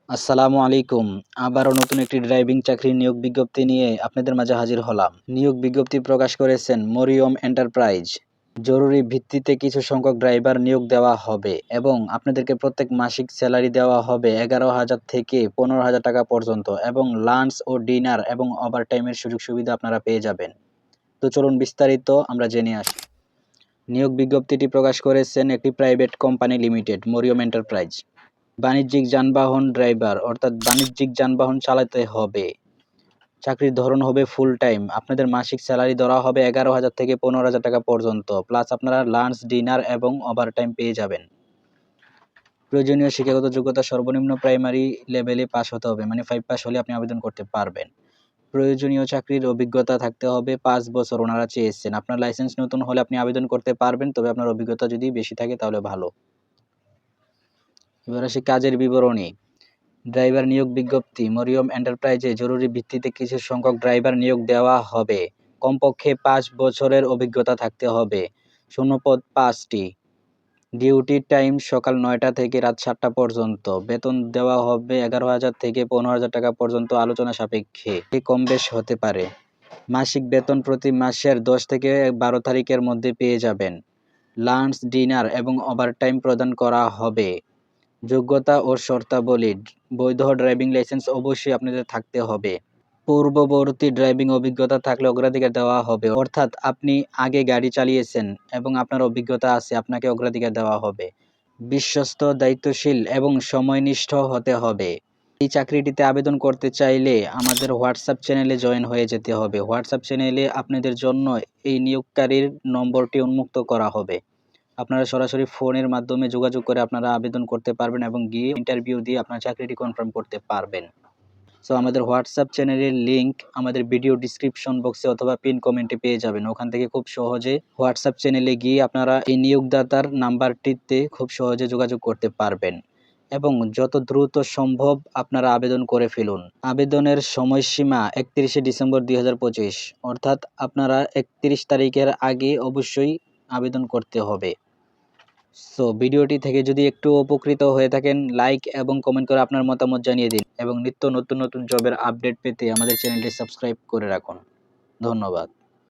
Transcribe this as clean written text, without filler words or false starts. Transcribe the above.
আসসালামু আলাইকুম। আবারও নতুন একটি ড্রাইভিং চাকরির নিয়োগ বিজ্ঞপ্তি নিয়ে আপনাদের মাঝে হাজির হলাম। নিয়োগ বিজ্ঞপ্তি প্রকাশ করেছেন মরিয়ম এন্টারপ্রাইজ। জরুরি ভিত্তিতে কিছু সংখ্যক ড্রাইভার নিয়োগ দেওয়া হবে এবং আপনাদেরকে প্রত্যেক মাসিক স্যালারি দেওয়া হবে 11,000 থেকে 15,000 টাকা পর্যন্ত এবং লাঞ্চ ও ডিনার এবং ওভারটাইমের সুযোগ সুবিধা আপনারা পেয়ে যাবেন। তো চলুন বিস্তারিত আমরা জেনে আসি। নিয়োগ বিজ্ঞপ্তিটি প্রকাশ করেছেন একটি private company limited Mariyam enterprise. বাণিজ্যিক যানবাহন ড্রাইভার অর্থাৎ বাণিজ্যিক যানবাহন চালাতে হবে। চাকরির ধরন হবে ফুল টাইম। আপনাদের মাসিক স্যালারি ধরা হবে 11,000 থেকে 15,000 টাকা পর্যন্ত, প্লাস আপনারা লাঞ্চ, ডিনার এবং ওভারটাইম পেয়ে যাবেন। প্রয়োজনীয় শিক্ষাগত যোগ্যতা সর্বনিম্ন প্রাইমারি লেভেলে পাস হতে হবে, মানে 5 পাস হলে আপনি আবেদন করতে পারবেন। প্রয়োজনীয় চাকরির অভিজ্ঞতা থাকতে হবে 5 বছর ওনারা চেয়েছেন। আপনার লাইসেন্স নতুন হলে আপনি আবেদন করতে পারবেন, তবে আপনার অভিজ্ঞতা যদি বেশি থাকে তাহলে ভালো। এবার আসি কাজের বিবরণী। ড্রাইভার নিয়োগ বিজ্ঞপ্তি। মরিয়ম এন্টারপ্রাইজে জরুরি ভিত্তিতে কিছু সংখ্যক ড্রাইভার নিয়োগ দেওয়া হবে। কমপক্ষে 5 বছরের অভিজ্ঞতা থাকতে হবে। শূন্যপদ 5টি। ডিউটি টাইম সকাল 9টা থেকে রাত 7টা পর্যন্ত। বেতন দেওয়া হবে 11,000 থেকে 15,000 টাকা পর্যন্ত, আলোচনা সাপেক্ষে কম বেশ হতে পারে। মাসিক বেতন প্রতি মাসের 10 থেকে 12 তারিখের মধ্যে পেয়ে যাবেন। লাঞ্চ, ডিনার এবং ওভারটাইম প্রদান করা হবে। যোগ্যতা ও শর্তাবলী। বৈধ ড্রাইভিং লাইসেন্স অবশ্যই আপনাদের থাকতে হবে। পূর্ববর্তী ড্রাইভিং অভিজ্ঞতা থাকলে অগ্রাধিকার দেওয়া হবে, অর্থাৎ আপনি আগে গাড়ি চালিয়েছেন এবং আপনার অভিজ্ঞতা আছে, আপনাকে অগ্রাধিকার দেওয়া হবে। বিশ্বস্ত, দায়িত্বশীল এবং সময়নিষ্ঠ হতে হবে। এই চাকরিটিতে আবেদন করতে চাইলে আমাদের হোয়াটসঅ্যাপ চ্যানেলে জয়েন হয়ে যেতে হবে। হোয়াটসঅ্যাপ চ্যানেলে আপনাদের জন্য এই নিয়োগকারীর নম্বরটি উন্মুক্ত করা হবে। আপনারা সরাসরি ফোনের মাধ্যমে যোগাযোগ করে আপনারা আবেদন করতে পারবেন এবং গিয়ে ইন্টারভিউ দিয়ে আপনার চাকরিটি কনফার্ম করতে পারবেন। সো আমাদের হোয়াটসঅ্যাপ চ্যানেলের লিঙ্ক আমাদের ভিডিও ডিসক্রিপশন বক্সে অথবা পিন কমেন্টে পেয়ে যাবেন। ওখান থেকে খুব সহজে হোয়াটসঅ্যাপ চ্যানেলে গিয়ে আপনারা এই নিয়োগদাতার নাম্বারটিতে খুব সহজে যোগাযোগ করতে পারবেন এবং যত দ্রুত সম্ভব আপনারা আবেদন করে ফেলুন। আবেদনের সময়সীমা 31শে ডিসেম্বর 2025, অর্থাৎ আপনারা 31 তারিখের আগে অবশ্যই আবেদন করতে হবে। সো ভিডিওটি থেকে যদি একটু উপকৃত হয়ে থাকেন, লাইক এবং কমেন্ট করে আপনার মতামত জানিয়ে দিন এবং নিত্য নতুন জবের আপডেট পেতে আমাদের চ্যানেলটি সাবস্ক্রাইব করে রাখুন। ধন্যবাদ।